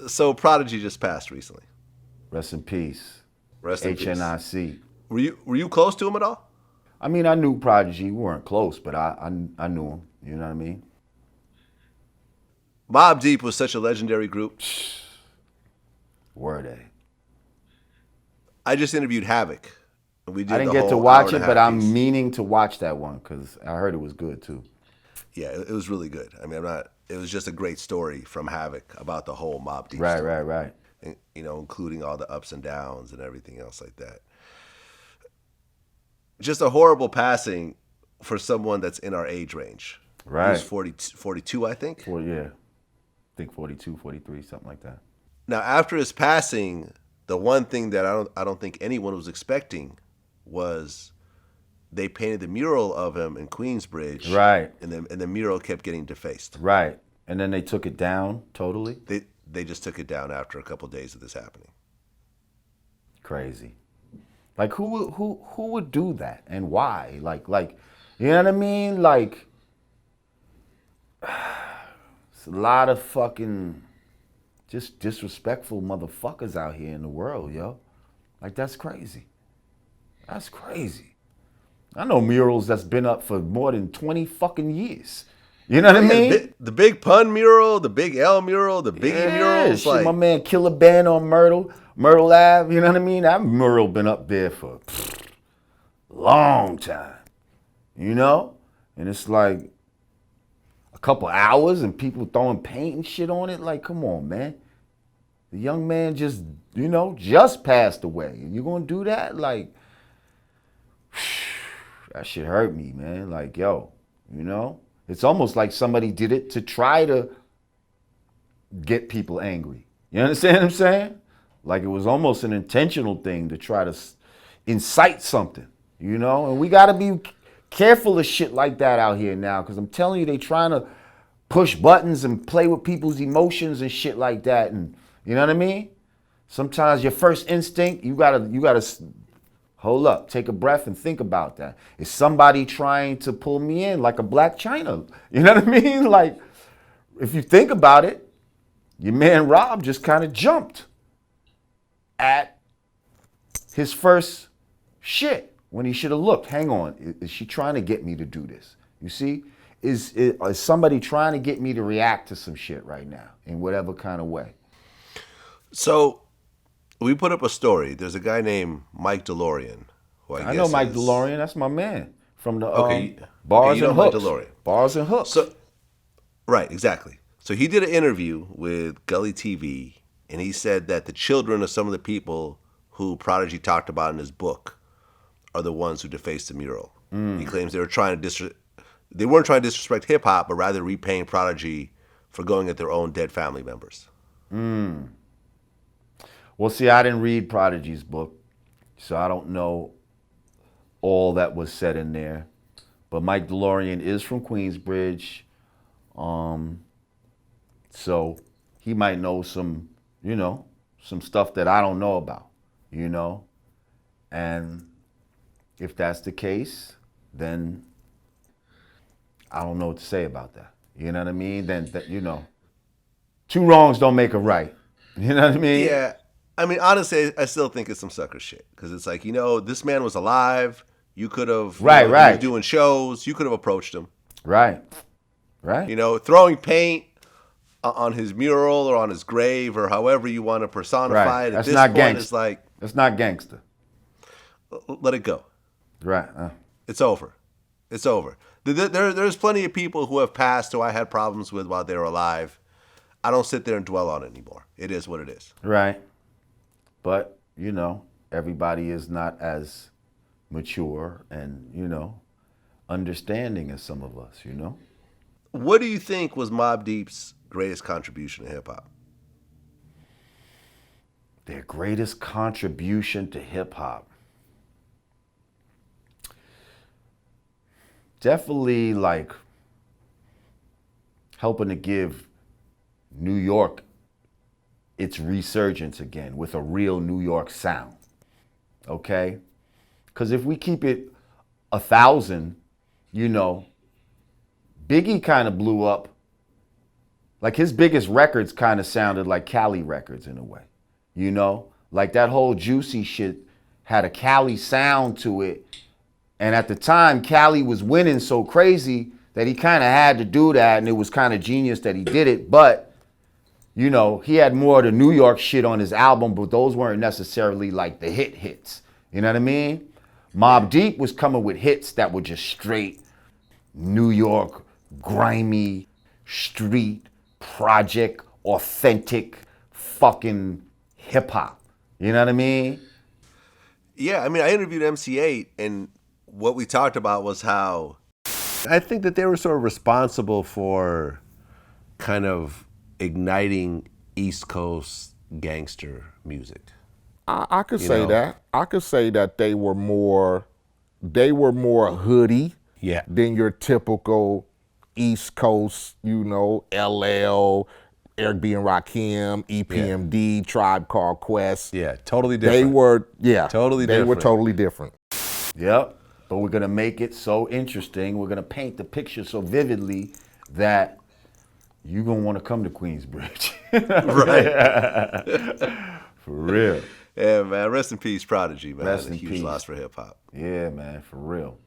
So Prodigy just passed recently. Rest in peace. Rest in peace. HNIC. Were you close to him at all? I mean, I knew Prodigy. We weren't close, but I knew him. You know what I mean? Mobb Deep was such a legendary group. Word A. I just interviewed Havoc. We did I didn't the get to whole watch hour and it, a but half I'm piece. meaning to watch that one because I heard it was good too. Yeah, it was really good. I mean, I'm not. It was just a great story from Havoc about the whole Mobb Deep Right, story. right. And, including all the ups and downs and everything else like that. Just a horrible passing for someone that's in our age range. Right. He was 42, I think. Yeah. I think 42, 43, something like that. Now, after his passing, the one thing that I don't think anyone was expecting was they painted the mural of him in Queensbridge. Right. And the mural kept getting defaced. Right. And then they took it down totally. They just took it down after a couple of days of this happening. Crazy. Like who would do that and why? Like you know what I mean? Like it's a lot of fucking just disrespectful motherfuckers out here in the world, yo. Like that's crazy. That's crazy. I know murals that's been up for more than 20 fucking years. You know what I mean? The big pun mural, the big L mural, the Biggie murals. Shit, my man Killer Ben on Myrtle Ave, you know what I mean? That mural been up there for a long time, you know? And it's like a couple hours and people throwing paint and shit on it. Like, come on, man. The young man just passed away. And you're gonna do that? Like, that shit hurt me, man. Like, yo, It's almost like somebody did it to try to get people angry. You understand what I'm saying? Like it was almost an intentional thing to try to incite something, And we got to be careful of shit like that out here now because I'm telling you, they trying to push buttons and play with people's emotions and shit like that. And you know what I mean? Sometimes your first instinct, you gotta hold up, take a breath and think about that. Is somebody trying to pull me in like a Black China? You know what I mean? Like, if you think about it, your man Rob just kind of jumped at his first shit when he should have looked. Hang on, is she trying to get me to do this? You see? Is somebody trying to get me to react to some shit right now in whatever kind of way? So we put up a story. There's a guy named Mike DeLorean. Who I know guess Mike is... DeLorean. That's my man from the Bars and Mike Hooks. DeLorean. Bars and Hooks. So, right, exactly. So he did an interview with Gully TV, and he said that the children of some of the people who Prodigy talked about in his book are the ones who defaced the mural. He claims they weren't trying to disrespect hip hop, but rather repaying Prodigy for going at their own dead family members. Well, see, I didn't read Prodigy's book, so I don't know all that was said in there. But Mike DeLorean is from Queensbridge, so he might know some stuff that I don't know about, And if that's the case, then I don't know what to say about that. You know what I mean? Then, two wrongs don't make a right. You know what I mean? Yeah. I mean, honestly, I still think it's some sucker shit. Because it's like, this man was alive. You could have, right. He was doing shows. You could have approached him. Right. Throwing paint on his mural or on his grave or however you want to personify it. That's at this not point, gangster. it's like, that's not gangster. Let it go. Right. It's over. It's over. There's plenty of people who have passed who I had problems with while they were alive. I don't sit there and dwell on it anymore. It is what it is. Right. But, everybody is not as mature and, understanding as some of us, What do you think was Mobb Deep's greatest contribution to hip-hop? Their greatest contribution to hip-hop? Definitely, like, helping to give New York its resurgence again with a real New York sound, okay? Because if we keep it 1,000, Biggie kind of blew up Like his biggest records kind of sounded like Cali records in a way, you know? Like that whole Juicy shit had a Cali sound to it. And at the time, Cali was winning so crazy that he kind of had to do that, and it was kind of genius that he did it. But, you know, he had more of the New York shit on his album, but those weren't necessarily like the hits. You know what I mean? Mobb Deep was coming with hits that were just straight New York, grimy, street, project, authentic, fucking hip hop. You know what I mean? Yeah, I mean, I interviewed MC8, and what we talked about was how I think that they were sort of responsible for kind of igniting East Coast gangster music. I could say that. I could say that they were more hoodie Yeah. than your typical East Coast, you know, LL, Eric B. and Rakim, EPMD, Tribe Called Quest. Yeah, totally different. They were, Totally they were different. totally different. Yep. But we're going to make it so interesting. We're going to paint the picture so vividly that you're going to want to come to Queensbridge. Right. For real. Yeah, man. Rest in peace, Prodigy, man. Rest A in huge peace. loss for hip hop. Yeah, man, for real.